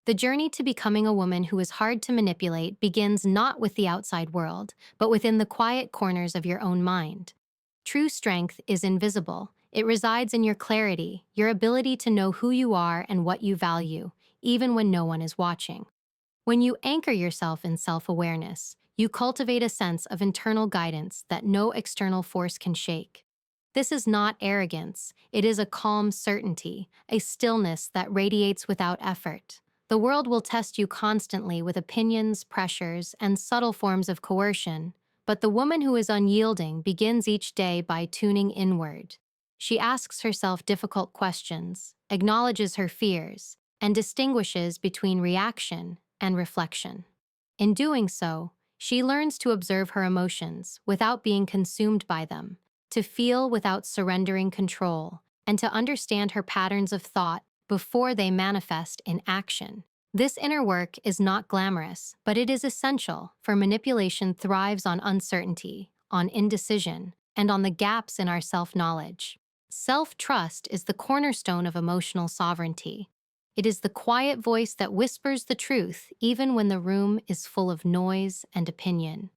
The journey to becoming a woman who is hard to manipulate begins not with the outside world, but within the quiet corners of your own mind. True strength is invisible. It resides in your clarity, your ability to know who you are and what you value, even when no one is watching. When you anchor yourself in self-awareness, you cultivate a sense of internal guidance that no external force can shake. This is not arrogance, it is a calm certainty, a stillness that radiates without effort. The world will test you constantly with opinions, pressures, and subtle forms of coercion, but the woman who is unyielding begins each day by tuning inward. She asks herself difficult questions, acknowledges her fears, and distinguishes between reaction and reflection. In doing so, she learns to observe her emotions without being consumed by them, to feel without surrendering control, and to understand her patterns of thought before they manifest in action. This inner work is not glamorous, but it is essential, for manipulation thrives on uncertainty, on indecision, and on the gaps in our self-knowledge. Self-trust is the cornerstone of emotional sovereignty. It is the quiet voice that whispers the truth even when the room is full of noise and opinion.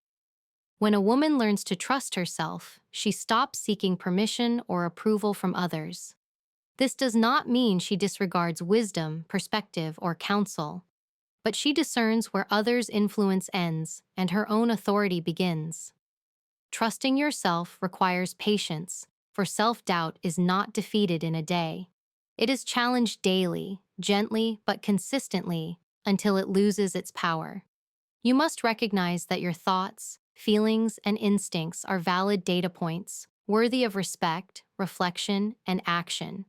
When a woman learns to trust herself, she stops seeking permission or approval from others. This does not mean she disregards wisdom, perspective, or counsel, but she discerns where others' influence ends and her own authority begins. Trusting yourself requires patience, for self-doubt is not defeated in a day. It is challenged daily, gently but consistently, until it loses its power. You must recognize that your thoughts, feelings, and instincts are valid data points, worthy of respect, reflection, and action.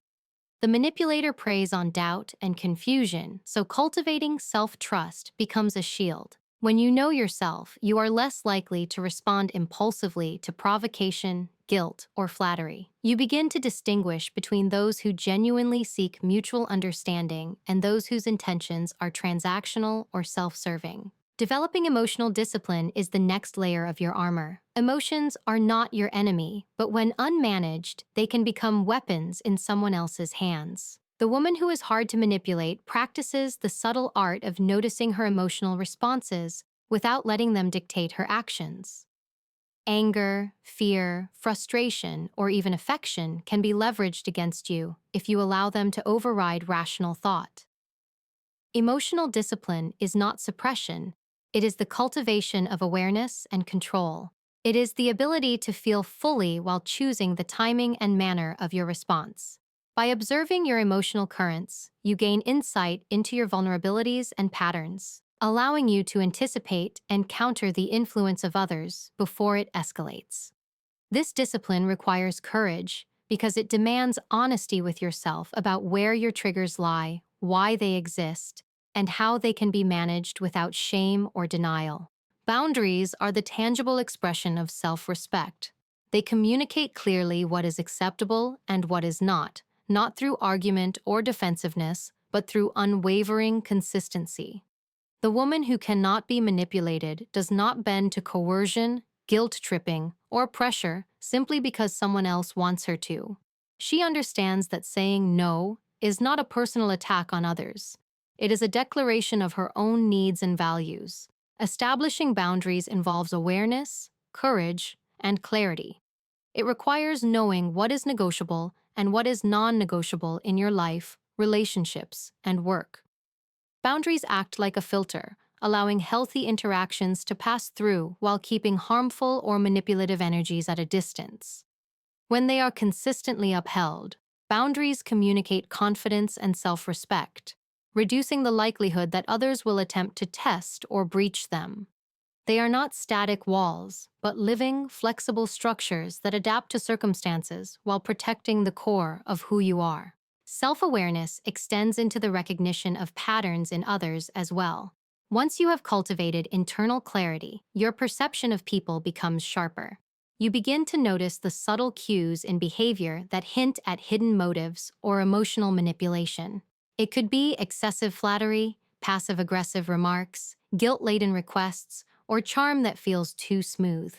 The manipulator preys on doubt and confusion, so cultivating self-trust becomes a shield. When you know yourself, you are less likely to respond impulsively to provocation, guilt, or flattery. You begin to distinguish between those who genuinely seek mutual understanding and those whose intentions are transactional or self-serving. Developing emotional discipline is the next layer of your armor. Emotions are not your enemy, but when unmanaged, they can become weapons in someone else's hands. The woman who is hard to manipulate practices the subtle art of noticing her emotional responses without letting them dictate her actions. Anger, fear, frustration, or even affection can be leveraged against you if you allow them to override rational thought. Emotional discipline is not suppression. It is the cultivation of awareness and control. It is the ability to feel fully while choosing the timing and manner of your response. By observing your emotional currents, you gain insight into your vulnerabilities and patterns, allowing you to anticipate and counter the influence of others before it escalates. This discipline requires courage because it demands honesty with yourself about where your triggers lie, why they exist, and how they can be managed without shame or denial. Boundaries are the tangible expression of self-respect. They communicate clearly what is acceptable and what is not through argument or defensiveness, but through unwavering consistency. The woman who cannot be manipulated does not bend to coercion, guilt-tripping, or pressure simply because someone else wants her to. She understands that saying no is not a personal attack on others. It is a declaration of her own needs and values. Establishing boundaries involves awareness, courage, and clarity. It requires knowing what is negotiable and what is non-negotiable in your life, relationships, and work. Boundaries act like a filter, allowing healthy interactions to pass through while keeping harmful or manipulative energies at a distance. When they are consistently upheld, boundaries communicate confidence and self-respect, reducing the likelihood that others will attempt to test or breach them. They are not static walls, but living, flexible structures that adapt to circumstances while protecting the core of who you are. Self-awareness extends into the recognition of patterns in others as well. Once you have cultivated internal clarity, your perception of people becomes sharper. You begin to notice the subtle cues in behavior that hint at hidden motives or emotional manipulation. It could be excessive flattery, passive-aggressive remarks, guilt-laden requests, or charm that feels too smooth.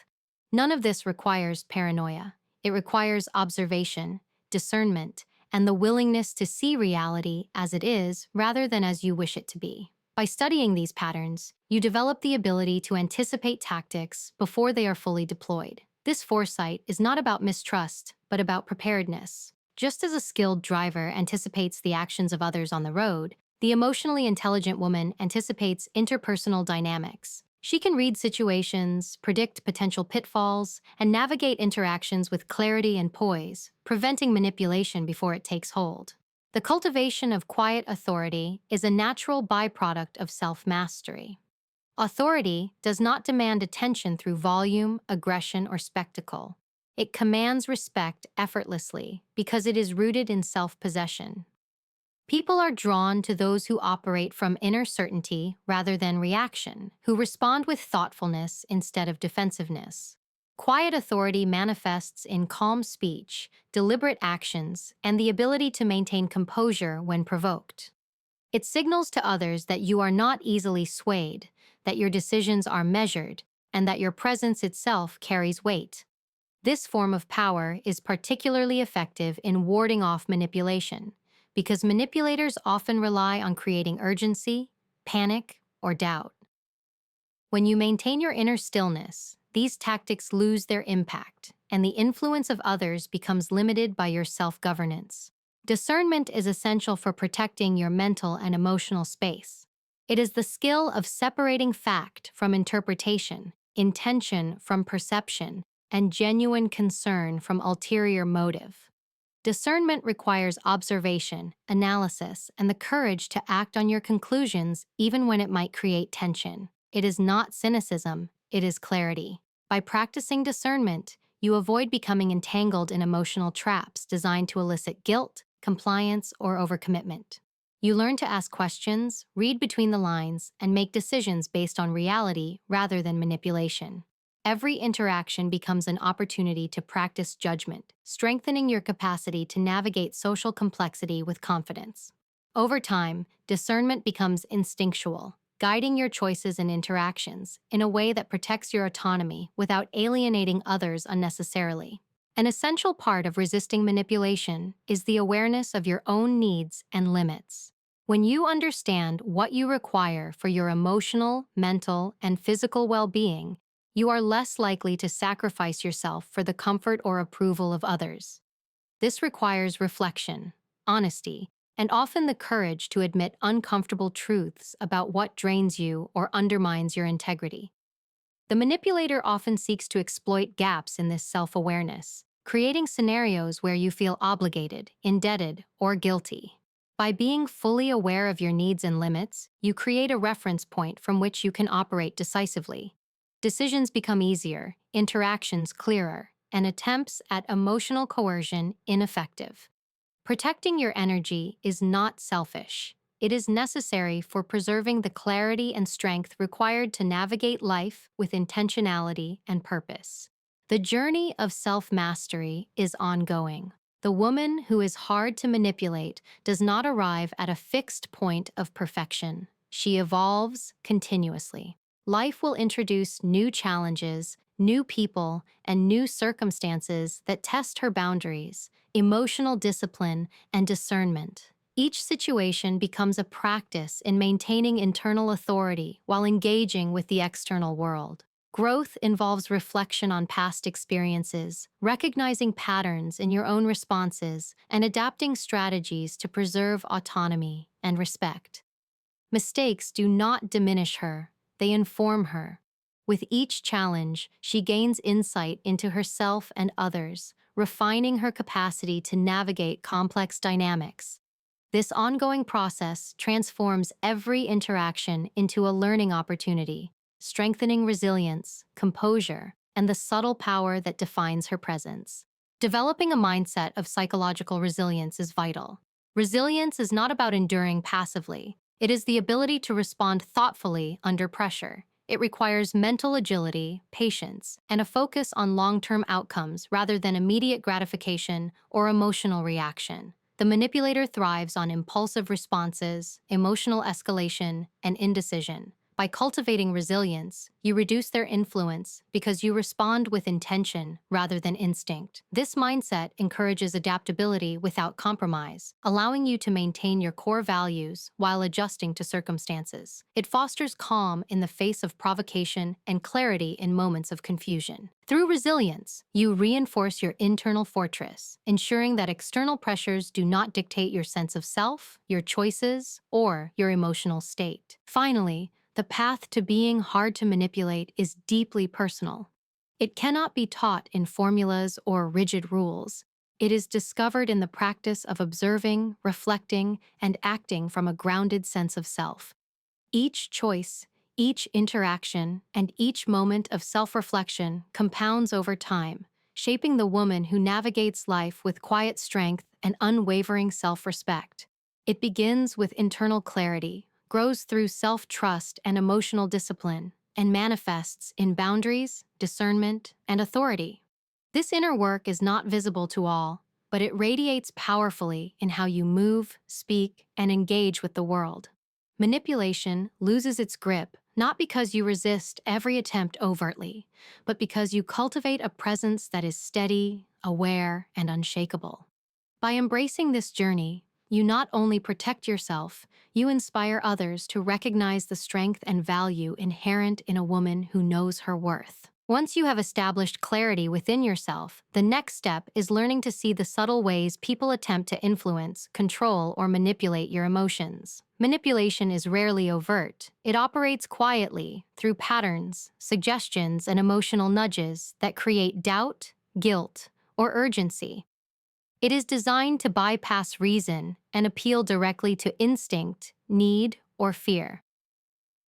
None of this requires paranoia. It requires observation, discernment, and the willingness to see reality as it is rather than as you wish it to be. By studying these patterns, you develop the ability to anticipate tactics before they are fully deployed. This foresight is not about mistrust, but about preparedness. Just as a skilled driver anticipates the actions of others on the road, the emotionally intelligent woman anticipates interpersonal dynamics. She can read situations, predict potential pitfalls, and navigate interactions with clarity and poise, preventing manipulation before it takes hold. The cultivation of quiet authority is a natural byproduct of self-mastery. Authority does not demand attention through volume, aggression, or spectacle. It commands respect effortlessly because it is rooted in self-possession. People are drawn to those who operate from inner certainty rather than reaction, who respond with thoughtfulness instead of defensiveness. Quiet authority manifests in calm speech, deliberate actions, and the ability to maintain composure when provoked. It signals to others that you are not easily swayed, that your decisions are measured, and that your presence itself carries weight. This form of power is particularly effective in warding off manipulation, because manipulators often rely on creating urgency, panic, or doubt. When you maintain your inner stillness, these tactics lose their impact, and the influence of others becomes limited by your self-governance. Discernment is essential for protecting your mental and emotional space. It is the skill of separating fact from interpretation, intention from perception, and genuine concern from ulterior motive. Discernment requires observation, analysis, and the courage to act on your conclusions even when it might create tension. It is not cynicism, it is clarity. By practicing discernment, you avoid becoming entangled in emotional traps designed to elicit guilt, compliance, or overcommitment. You learn to ask questions, read between the lines, and make decisions based on reality rather than manipulation. Every interaction becomes an opportunity to practice judgment, strengthening your capacity to navigate social complexity with confidence. Over time, discernment becomes instinctual, guiding your choices and interactions in a way that protects your autonomy without alienating others unnecessarily. An essential part of resisting manipulation is the awareness of your own needs and limits. When you understand what you require for your emotional, mental, and physical well-being, you are less likely to sacrifice yourself for the comfort or approval of others. This requires reflection, honesty, and often the courage to admit uncomfortable truths about what drains you or undermines your integrity. The manipulator often seeks to exploit gaps in this self-awareness, creating scenarios where you feel obligated, indebted, or guilty. By being fully aware of your needs and limits, you create a reference point from which you can operate decisively. Decisions become easier, interactions clearer, and attempts at emotional coercion ineffective. Protecting your energy is not selfish. It is necessary for preserving the clarity and strength required to navigate life with intentionality and purpose. The journey of self-mastery is ongoing. The woman who is hard to manipulate does not arrive at a fixed point of perfection. She evolves continuously. Life will introduce new challenges, new people, and new circumstances that test her boundaries, emotional discipline, and discernment. Each situation becomes a practice in maintaining internal authority while engaging with the external world. Growth involves reflection on past experiences, recognizing patterns in your own responses, and adapting strategies to preserve autonomy and respect. Mistakes do not diminish her, they inform her. With each challenge, she gains insight into herself and others, refining her capacity to navigate complex dynamics. This ongoing process transforms every interaction into a learning opportunity, strengthening resilience, composure, and the subtle power that defines her presence. Developing a mindset of psychological resilience is vital. Resilience is not about enduring passively. It is the ability to respond thoughtfully under pressure. It requires mental agility, patience, and a focus on long-term outcomes rather than immediate gratification or emotional reaction. The manipulator thrives on impulsive responses, emotional escalation, and indecision, By cultivating resilience, you reduce their influence because you respond with intention rather than instinct. This mindset encourages adaptability without compromise, allowing you to maintain your core values while adjusting to circumstances. It fosters calm in the face of provocation and clarity in moments of confusion. Through resilience, you reinforce your internal fortress, ensuring that external pressures do not dictate your sense of self, your choices, or your emotional state. Finally, the path to being hard to manipulate is deeply personal. It cannot be taught in formulas or rigid rules. It is discovered in the practice of observing, reflecting, and acting from a grounded sense of self. Each choice, each interaction, and each moment of self-reflection compounds over time, shaping the woman who navigates life with quiet strength and unwavering self-respect. It begins with internal clarity, grows through self-trust and emotional discipline, and manifests in boundaries, discernment, and authority. This inner work is not visible to all, but it radiates powerfully in how you move, speak, and engage with the world. Manipulation loses its grip not because you resist every attempt overtly, but because you cultivate a presence that is steady, aware, and unshakable. By embracing this journey, you not only protect yourself, you inspire others to recognize the strength and value inherent in a woman who knows her worth. Once you have established clarity within yourself, the next step is learning to see the subtle ways people attempt to influence, control, or manipulate your emotions. Manipulation is rarely overt. It operates quietly through patterns, suggestions, and emotional nudges that create doubt, guilt, or urgency. It is designed to bypass reason and appeal directly to instinct, need, or fear.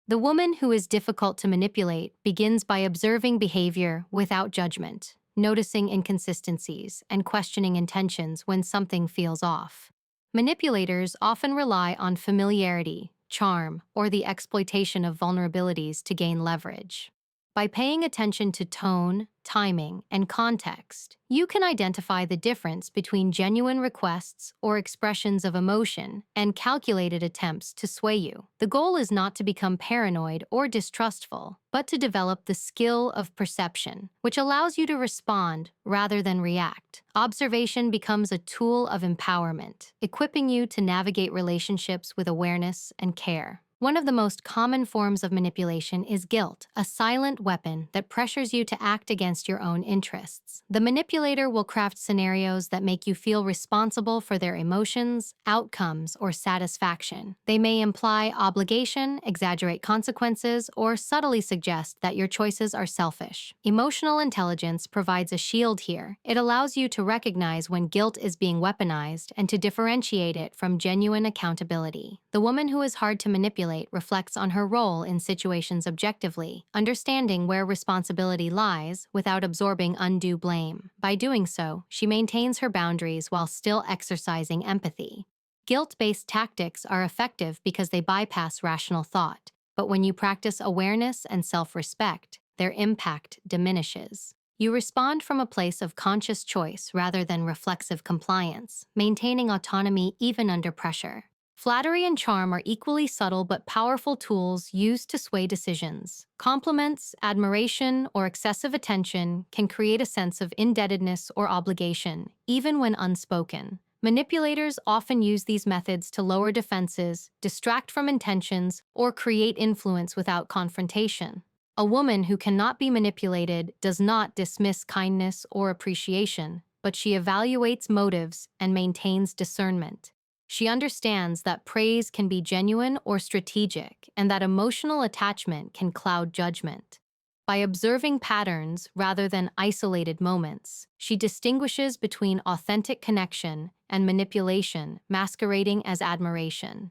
The woman who is difficult to manipulate begins by observing behavior without judgment, noticing inconsistencies, and questioning intentions when something feels off. Manipulators often rely on familiarity, charm, or the exploitation of vulnerabilities to gain leverage. By paying attention to tone, timing, and context, you can identify the difference between genuine requests or expressions of emotion and calculated attempts to sway you. The goal is not to become paranoid or distrustful, but to develop the skill of perception, which allows you to respond rather than react. Observation becomes a tool of empowerment, equipping you to navigate relationships with awareness and care. One of the most common forms of manipulation is guilt, a silent weapon that pressures you to act against your own interests. The manipulator will craft scenarios that make you feel responsible for their emotions, outcomes, or satisfaction. They may imply obligation, exaggerate consequences, or subtly suggest that your choices are selfish. Emotional intelligence provides a shield here. It allows you to recognize when guilt is being weaponized and to differentiate it from genuine accountability. The woman who is hard to manipulate reflects on her role in situations objectively, understanding where responsibility lies without absorbing undue blame. By doing so, she maintains her boundaries while still exercising empathy. Guilt-based tactics are effective because they bypass rational thought, but when you practice awareness and self-respect, their impact diminishes. You respond from a place of conscious choice rather than reflexive compliance, maintaining autonomy even under pressure. Flattery and charm are equally subtle but powerful tools used to sway decisions. Compliments, admiration, or excessive attention can create a sense of indebtedness or obligation, even when unspoken. Manipulators often use these methods to lower defenses, distract from intentions, or create influence without confrontation. A woman who cannot be manipulated does not dismiss kindness or appreciation, but she evaluates motives and maintains discernment. She understands that praise can be genuine or strategic, and that emotional attachment can cloud judgment. By observing patterns rather than isolated moments, she distinguishes between authentic connection and manipulation masquerading as admiration.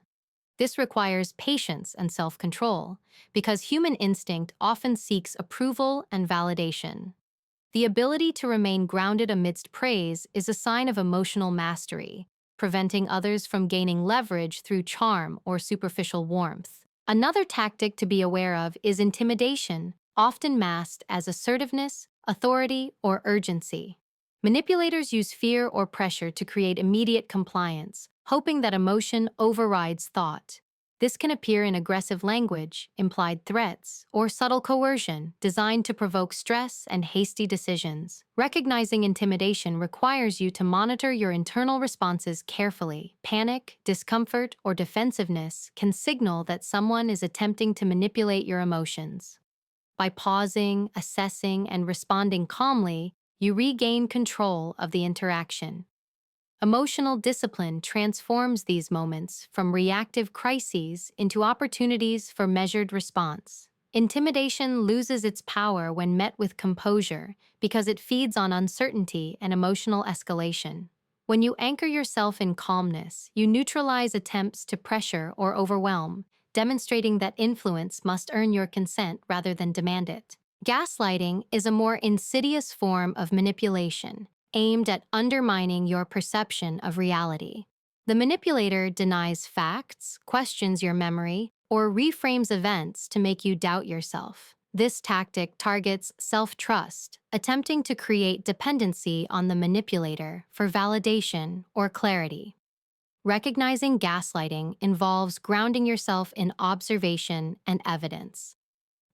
This requires patience and self-control, because human instinct often seeks approval and validation. The ability to remain grounded amidst praise is a sign of emotional mastery, preventing others from gaining leverage through charm or superficial warmth. Another tactic to be aware of is intimidation, often masked as assertiveness, authority, or urgency. Manipulators use fear or pressure to create immediate compliance, hoping that emotion overrides thought. This can appear in aggressive language, implied threats, or subtle coercion designed to provoke stress and hasty decisions. Recognizing intimidation requires you to monitor your internal responses carefully. Panic, discomfort, or defensiveness can signal that someone is attempting to manipulate your emotions. By pausing, assessing, and responding calmly, you regain control of the interaction. Emotional discipline transforms these moments from reactive crises into opportunities for measured response. Intimidation loses its power when met with composure because it feeds on uncertainty and emotional escalation. When you anchor yourself in calmness, you neutralize attempts to pressure or overwhelm, demonstrating that influence must earn your consent rather than demand it. Gaslighting is a more insidious form of manipulation, aimed at undermining your perception of reality. The manipulator denies facts, questions your memory, or reframes events to make you doubt yourself. This tactic targets self-trust, attempting to create dependency on the manipulator for validation or clarity. Recognizing gaslighting involves grounding yourself in observation and evidence.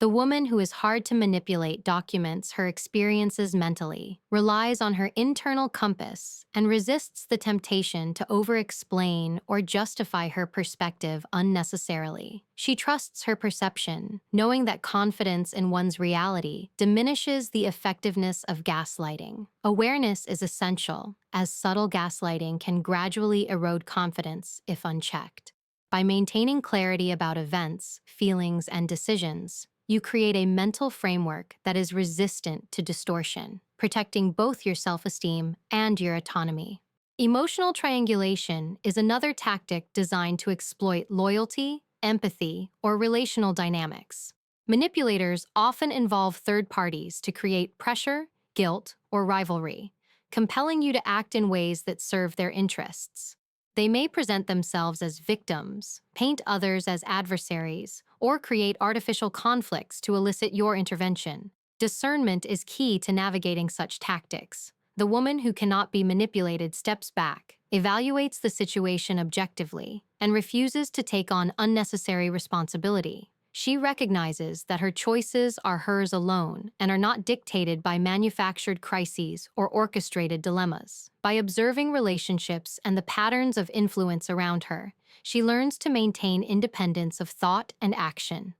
The woman who is hard to manipulate documents her experiences mentally, relies on her internal compass, and resists the temptation to over-explain or justify her perspective unnecessarily. She trusts her perception, knowing that confidence in one's reality diminishes the effectiveness of gaslighting. Awareness is essential, as subtle gaslighting can gradually erode confidence if unchecked. By maintaining clarity about events, feelings, and decisions, you create a mental framework that is resistant to distortion, protecting both your self-esteem and your autonomy. Emotional triangulation is another tactic designed to exploit loyalty, empathy, or relational dynamics. Manipulators often involve third parties to create pressure, guilt, or rivalry, compelling you to act in ways that serve their interests. They may present themselves as victims, paint others as adversaries, or create artificial conflicts to elicit your intervention. Discernment is key to navigating such tactics. The woman who cannot be manipulated steps back, evaluates the situation objectively, and refuses to take on unnecessary responsibility. She recognizes that her choices are hers alone and are not dictated by manufactured crises or orchestrated dilemmas. By observing relationships and the patterns of influence around her, she learns to maintain independence of thought and action.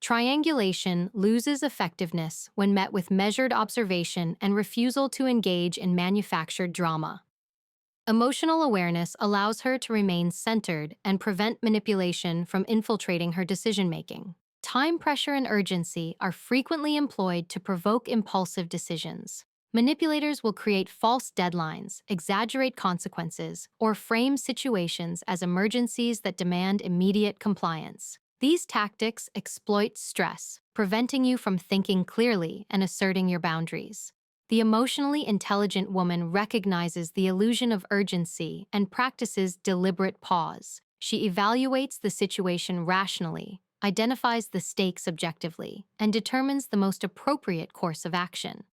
Triangulation loses effectiveness when met with measured observation and refusal to engage in manufactured drama. Emotional awareness allows her to remain centered and prevent manipulation from infiltrating her decision-making. Time pressure and urgency are frequently employed to provoke impulsive decisions. Manipulators will create false deadlines, exaggerate consequences, or frame situations as emergencies that demand immediate compliance. These tactics exploit stress, preventing you from thinking clearly and asserting your boundaries. The emotionally intelligent woman recognizes the illusion of urgency and practices deliberate pause. She evaluates the situation rationally, identifies the stakes objectively, and determines the most appropriate course of action.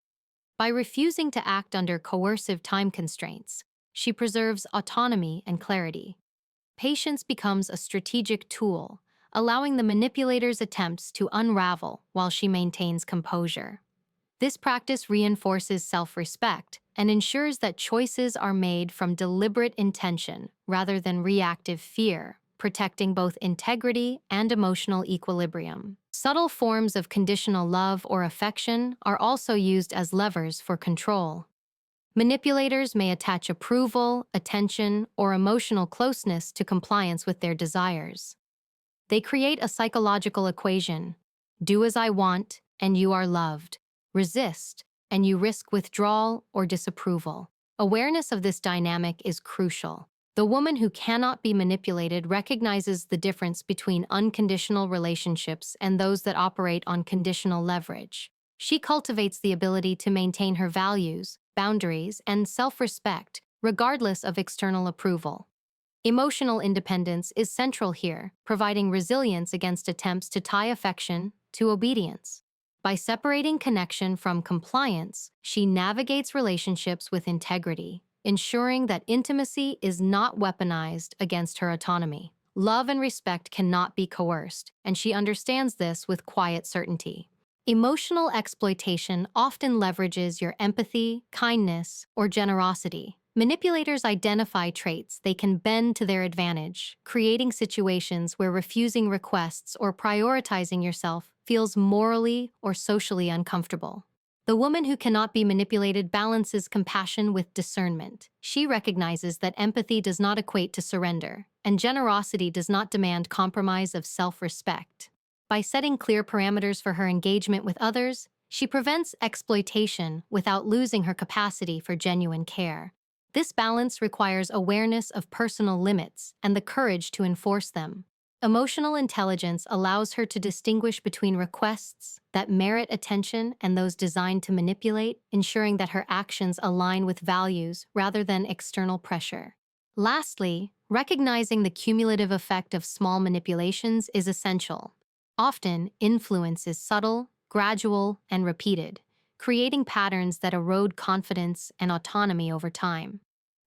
By refusing to act under coercive time constraints, she preserves autonomy and clarity. Patience becomes a strategic tool, allowing the manipulator's attempts to unravel while she maintains composure. This practice reinforces self-respect and ensures that choices are made from deliberate intention rather than reactive fear, protecting both integrity and emotional equilibrium. Subtle forms of conditional love or affection are also used as levers for control. Manipulators may attach approval, attention, or emotional closeness to compliance with their desires. They create a psychological equation: do as I want, and you are loved. Resist, and you risk withdrawal or disapproval. Awareness of this dynamic is crucial. The woman who cannot be manipulated recognizes the difference between unconditional relationships and those that operate on conditional leverage. She cultivates the ability to maintain her values, boundaries, and self-respect, regardless of external approval. Emotional independence is central here, providing resilience against attempts to tie affection to obedience. By separating connection from compliance, she navigates relationships with integrity, ensuring that intimacy is not weaponized against her autonomy. Love and respect cannot be coerced, and she understands this with quiet certainty. Emotional exploitation often leverages your empathy, kindness, or generosity. Manipulators identify traits they can bend to their advantage, creating situations where refusing requests or prioritizing yourself feels morally or socially uncomfortable. The woman who cannot be manipulated balances compassion with discernment. She recognizes that empathy does not equate to surrender, and generosity does not demand compromise of self-respect. By setting clear parameters for her engagement with others, she prevents exploitation without losing her capacity for genuine care. This balance requires awareness of personal limits and the courage to enforce them. Emotional intelligence allows her to distinguish between requests that merit attention and those designed to manipulate, ensuring that her actions align with values rather than external pressure. Lastly, recognizing the cumulative effect of small manipulations is essential. Often, influence is subtle, gradual, and repeated, creating patterns that erode confidence and autonomy over time.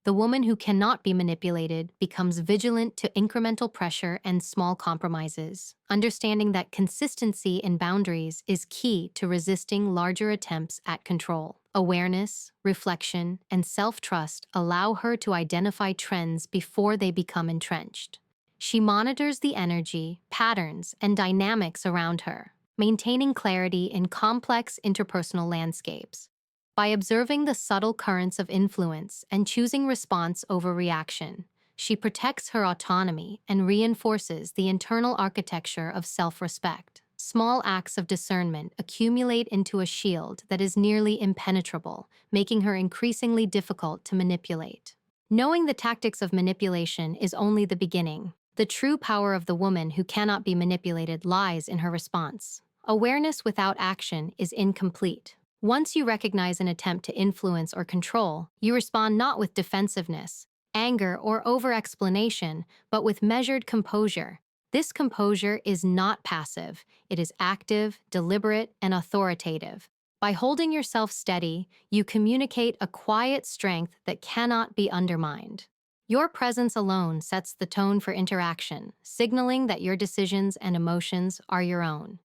The woman who cannot be manipulated becomes vigilant to incremental pressure and small compromises, understanding that consistency in boundaries is key to resisting larger attempts at control. Awareness, reflection, and self-trust allow her to identify trends before they become entrenched. She monitors the energy, patterns, and dynamics around her, maintaining clarity in complex interpersonal landscapes. By observing the subtle currents of influence and choosing response over reaction, she protects her autonomy and reinforces the internal architecture of self-respect. Small acts of discernment accumulate into a shield that is nearly impenetrable, making her increasingly difficult to manipulate. Knowing the tactics of manipulation is only the beginning. The true power of the woman who cannot be manipulated lies in her response. Awareness without action is incomplete. Once you recognize an attempt to influence or control, you respond not with defensiveness, anger, or over-explanation, but with measured composure. This composure is not passive. It is active, deliberate, and authoritative. By holding yourself steady, you communicate a quiet strength that cannot be undermined. Your presence alone sets the tone for interaction, signaling that your decisions and emotions are your own.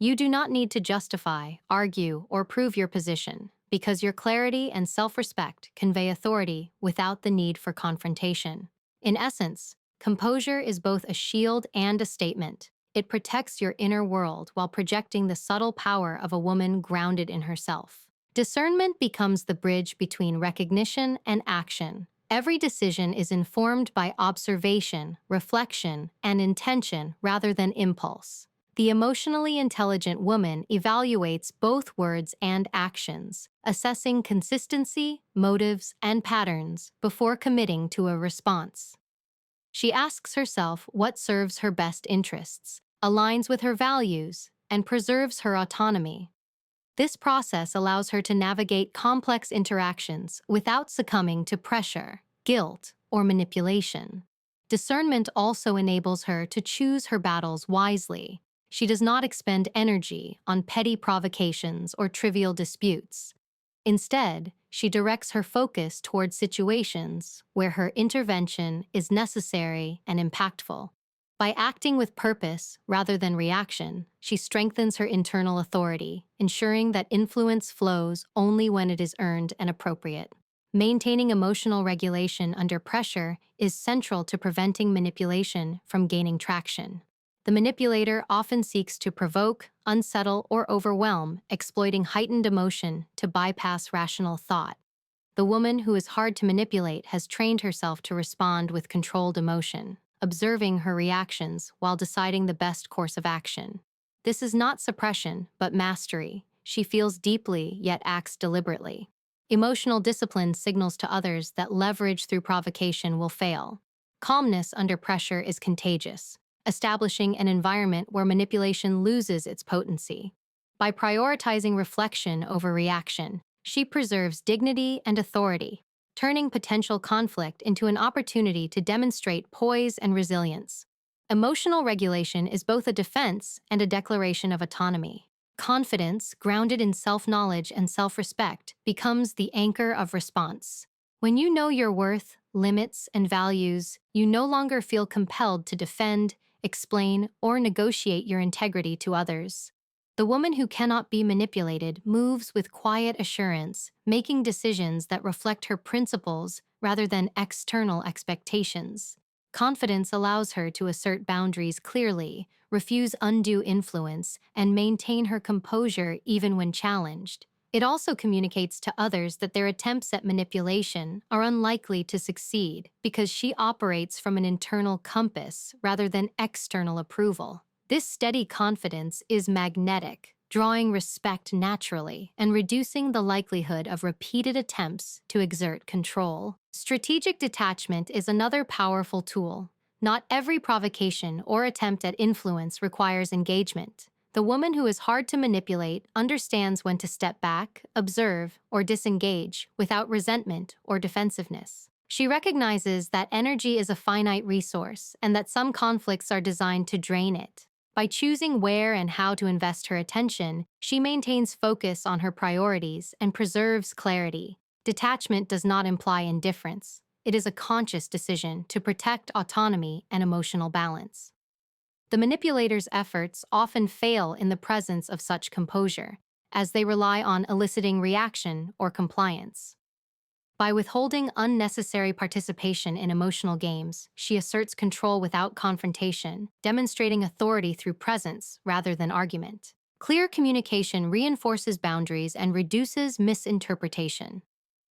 You do not need to justify, argue, or prove your position, because your clarity and self-respect convey authority without the need for confrontation. In essence, composure is both a shield and a statement. It protects your inner world while projecting the subtle power of a woman grounded in herself. Discernment becomes the bridge between recognition and action. Every decision is informed by observation, reflection, and intention rather than impulse. The emotionally intelligent woman evaluates both words and actions, assessing consistency, motives, and patterns before committing to a response. She asks herself what serves her best interests, aligns with her values, and preserves her autonomy. This process allows her to navigate complex interactions without succumbing to pressure, guilt, or manipulation. Discernment also enables her to choose her battles wisely. She does not expend energy on petty provocations or trivial disputes. Instead, she directs her focus toward situations where her intervention is necessary and impactful. By acting with purpose rather than reaction, she strengthens her internal authority, ensuring that influence flows only when it is earned and appropriate. Maintaining emotional regulation under pressure is central to preventing manipulation from gaining traction. The manipulator often seeks to provoke, unsettle, or overwhelm, exploiting heightened emotion to bypass rational thought. The woman who is hard to manipulate has trained herself to respond with controlled emotion, observing her reactions while deciding the best course of action. This is not suppression, but mastery. She feels deeply yet acts deliberately. Emotional discipline signals to others that leverage through provocation will fail. Calmness under pressure is contagious, establishing an environment where manipulation loses its potency. By prioritizing reflection over reaction, she preserves dignity and authority, turning potential conflict into an opportunity to demonstrate poise and resilience. Emotional regulation is both a defense and a declaration of autonomy. Confidence, grounded in self-knowledge and self-respect, becomes the anchor of response. When you know your worth, limits, and values, you no longer feel compelled to defend, explain, or negotiate your integrity to others. The woman who cannot be manipulated moves with quiet assurance, making decisions that reflect her principles rather than external expectations. Confidence allows her to assert boundaries clearly, refuse undue influence, and maintain her composure even when challenged. It also communicates to others that their attempts at manipulation are unlikely to succeed because she operates from an internal compass rather than external approval. This steady confidence is magnetic, drawing respect naturally and reducing the likelihood of repeated attempts to exert control. Strategic detachment is another powerful tool. Not every provocation or attempt at influence requires engagement. The woman who is hard to manipulate understands when to step back, observe, or disengage without resentment or defensiveness. She recognizes that energy is a finite resource and that some conflicts are designed to drain it. By choosing where and how to invest her attention, she maintains focus on her priorities and preserves clarity. Detachment does not imply indifference. It is a conscious decision to protect autonomy and emotional balance. The manipulator's efforts often fail in the presence of such composure, as they rely on eliciting reaction or compliance. By withholding unnecessary participation in emotional games, she asserts control without confrontation, demonstrating authority through presence rather than argument. Clear communication reinforces boundaries and reduces misinterpretation.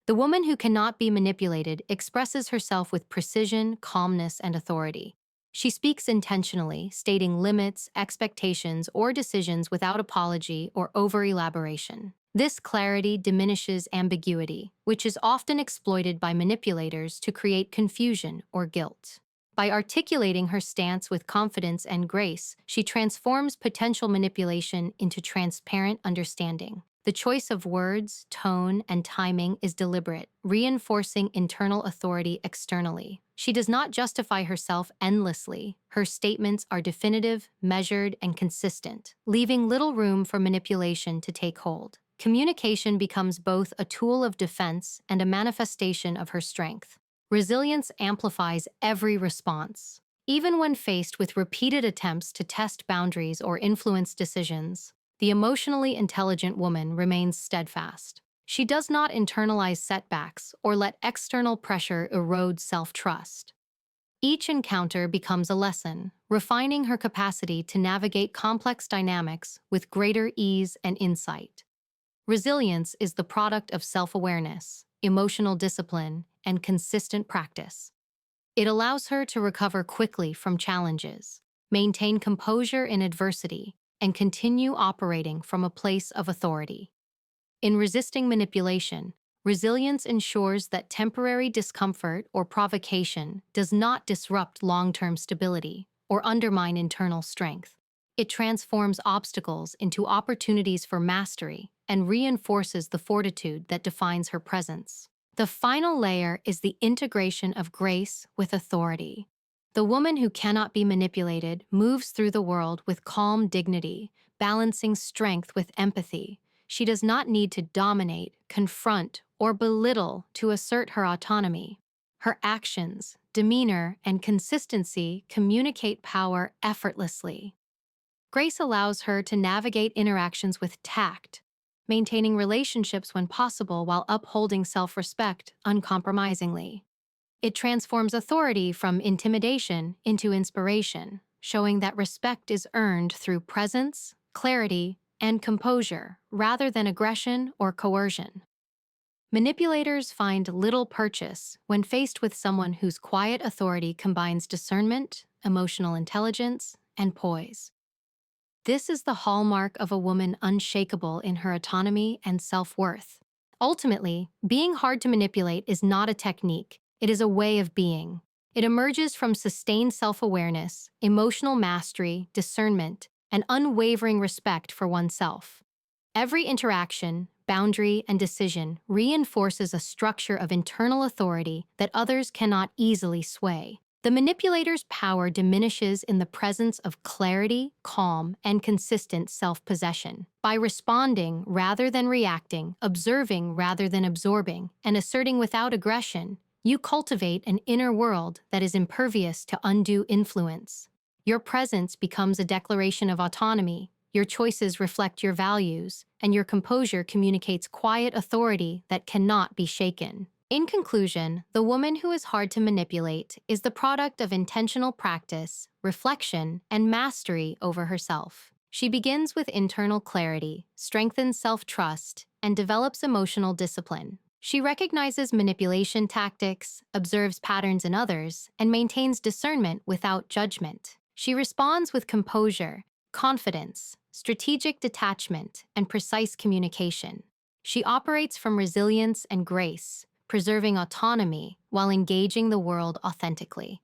The woman who cannot be manipulated expresses herself with precision, calmness, and authority. She speaks intentionally, stating limits, expectations, or decisions without apology or over-elaboration. This clarity diminishes ambiguity, which is often exploited by manipulators to create confusion or guilt. By articulating her stance with confidence and grace, she transforms potential manipulation into transparent understanding. The choice of words, tone, and timing is deliberate, reinforcing internal authority externally. She does not justify herself endlessly. Her statements are definitive, measured, and consistent, leaving little room for manipulation to take hold. Communication becomes both a tool of defense and a manifestation of her strength. Resilience amplifies every response. Even when faced with repeated attempts to test boundaries or influence decisions, the emotionally intelligent woman remains steadfast. She does not internalize setbacks or let external pressure erode self-trust. Each encounter becomes a lesson, refining her capacity to navigate complex dynamics with greater ease and insight. Resilience is the product of self-awareness, emotional discipline, and consistent practice. It allows her to recover quickly from challenges, maintain composure in adversity, and continue operating from a place of authority. In resisting manipulation, resilience ensures that temporary discomfort or provocation does not disrupt long-term stability or undermine internal strength. It transforms obstacles into opportunities for mastery and reinforces the fortitude that defines her presence. The final layer is the integration of grace with authority. The woman who cannot be manipulated moves through the world with calm dignity, balancing strength with empathy. She does not need to dominate, confront, or belittle to assert her autonomy. Her actions, demeanor, and consistency communicate power effortlessly. Grace allows her to navigate interactions with tact, maintaining relationships when possible while upholding self-respect uncompromisingly. It transforms authority from intimidation into inspiration, showing that respect is earned through presence, clarity, and composure, rather than aggression or coercion. Manipulators find little purchase when faced with someone whose quiet authority combines discernment, emotional intelligence, and poise. This is the hallmark of a woman unshakable in her autonomy and self-worth. Ultimately, being hard to manipulate is not a technique, it is a way of being. It emerges from sustained self-awareness, emotional mastery, discernment, and unwavering respect for oneself. Every interaction, boundary, and decision reinforces a structure of internal authority that others cannot easily sway. The manipulator's power diminishes in the presence of clarity, calm, and consistent self-possession. By responding rather than reacting, observing rather than absorbing, and asserting without aggression, you cultivate an inner world that is impervious to undue influence. Your presence becomes a declaration of autonomy, your choices reflect your values, and your composure communicates quiet authority that cannot be shaken. In conclusion, the woman who is hard to manipulate is the product of intentional practice, reflection, and mastery over herself. She begins with internal clarity, strengthens self-trust, and develops emotional discipline. She recognizes manipulation tactics, observes patterns in others, and maintains discernment without judgment. She responds with composure, confidence, strategic detachment, and precise communication. She operates from resilience and grace, preserving autonomy while engaging the world authentically.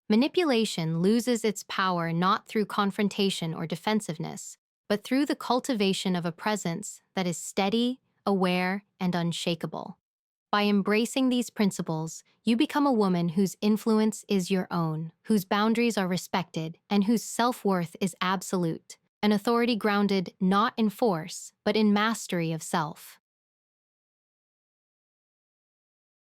Manipulation loses its power not through confrontation or defensiveness, but through the cultivation of a presence that is steady, aware, and unshakable. By embracing these principles, you become a woman whose influence is your own, whose boundaries are respected, and whose self-worth is absolute, an authority grounded not in force, but in mastery of self.